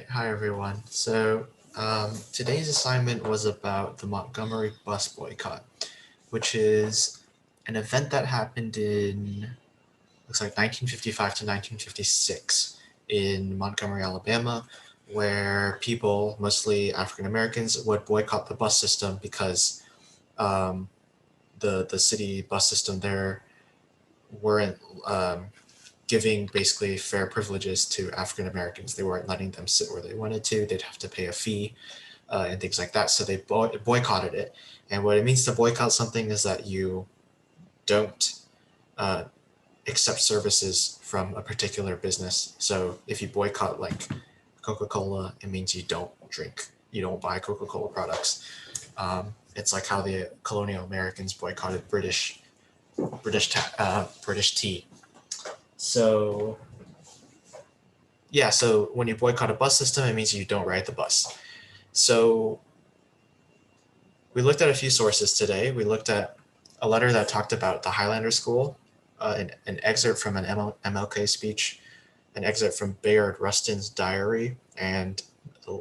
Hi everyone. Today's assignment was about the Montgomery Bus Boycott, which is an event that happened in, looks like 1955 to 1956 in Montgomery, Alabama, where people, mostly African Americans, would boycott the bus system because um, the city bus system there weren't giving basically fair privileges to African Americans. They weren't letting them sit where they wanted to. They'd have to pay a fee and things like that. So they boycotted it. And what it means to boycott something is that you don't uh, accept services from a particular business. So if you boycott like Coca-Cola, it means you don't buy Coca-Cola products. It's like how the colonial Americans boycotted British tea. So so when you boycott a bus system, it means you don't ride the bus. So we looked at a few sources today. We looked at a letter that talked about the Highlander School, an excerpt from an MLK speech, an excerpt from Bayard Rustin's diary, and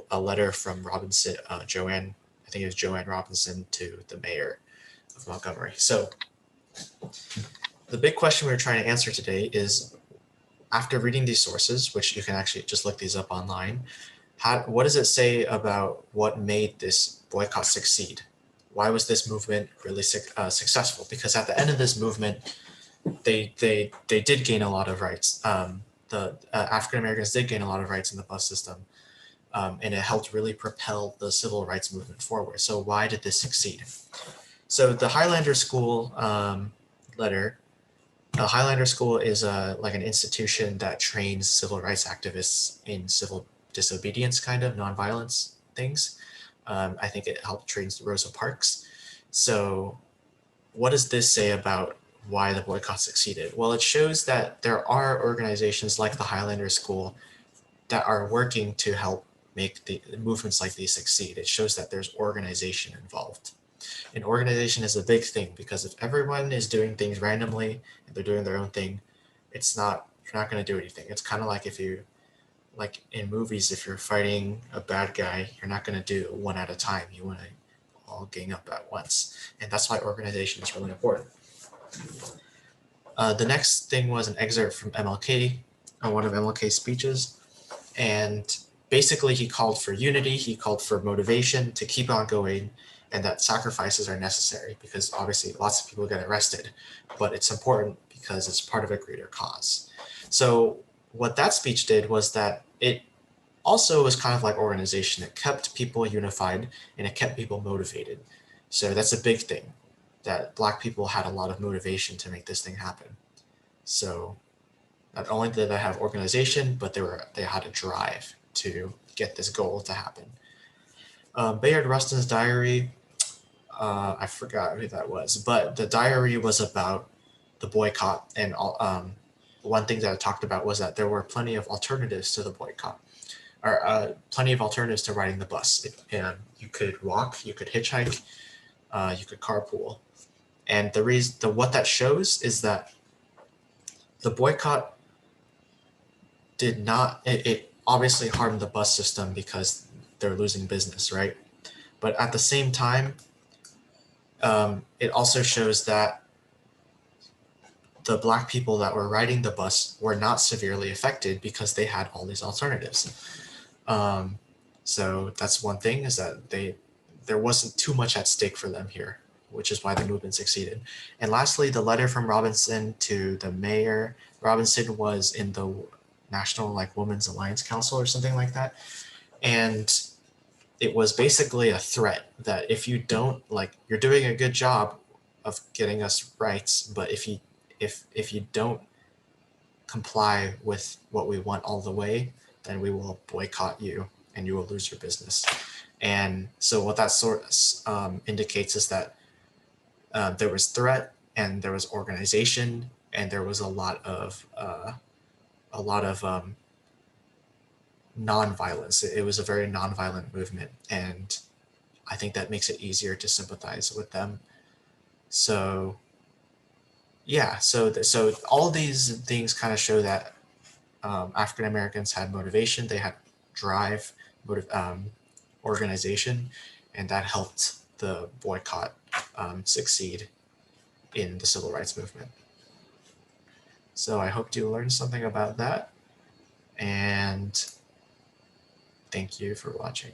a letter from Robinson, Joanne, I think it was Joanne Robinson, to the mayor of Montgomery. So the big question we're trying to answer today is, after reading these sources, which you can actually just look these up online, what does it say about what made this boycott succeed? Why was this movement really successful? Because at the end of this movement, they did gain a lot of rights. The African Americans did gain a lot of rights in the bus system, and it helped really propel the civil rights movement forward. So why did this succeed? So the Highlander School letter. Highlander School is like an institution that trains civil rights activists in civil disobedience, kind of nonviolence things. I think it helped train Rosa Parks. So what does this say about why the boycott succeeded? Well, it shows that there are organizations like the Highlander School that are working to help make the movements like these succeed. It shows that there's organization involved. And organization is a big thing, because if everyone is doing things randomly and they're doing their own thing, you're not going to do anything. It's kind of like if you, like in movies, if you're fighting a bad guy, you're not going to do it one at a time. You want to all gang up at once. And that's why organization is really important. The next thing was an excerpt from MLK, one of MLK's speeches. And basically, he called for unity, he called for motivation to keep on going, and that sacrifices are necessary because obviously lots of people get arrested, but it's important because it's part of a greater cause. So what that speech did was that it also was kind of like organization. It kept people unified and it kept people motivated. So that's a big thing, that Black people had a lot of motivation to make this thing happen. So not only did they have organization, but they had a drive to get this goal to happen. Bayard Rustin's diary, I forgot who that was, but the diary was about the boycott, and one thing that I talked about was that there were plenty of alternatives to the boycott, or plenty of alternatives to riding the bus. You could walk, you could hitchhike, you could carpool, and what that shows is that the boycott did not. It obviously harmed the bus system because they're losing business, right? But at the same time, it also shows that the Black people that were riding the bus were not severely affected because they had all these alternatives. Um, so that's one thing, is that there wasn't too much at stake for them here, which is why the movement succeeded. And lastly, the letter from Robinson to the mayor. Robinson was in the National Women's Alliance Council or something like that, and it was basically a threat that if you don't, you're doing a good job of getting us rights, but if you don't comply with what we want all the way, then we will boycott you and you will lose your business. And so what that sort indicates is that there was threat and there was organization and there was a lot of nonviolence. It was a very nonviolent movement, and I think that makes it easier to sympathize with them. So yeah, so all these things kind of show that African Americans had motivation. They had drive, organization, and that helped the boycott succeed in the civil rights movement. So I hope you learned something about that, and thank you for watching.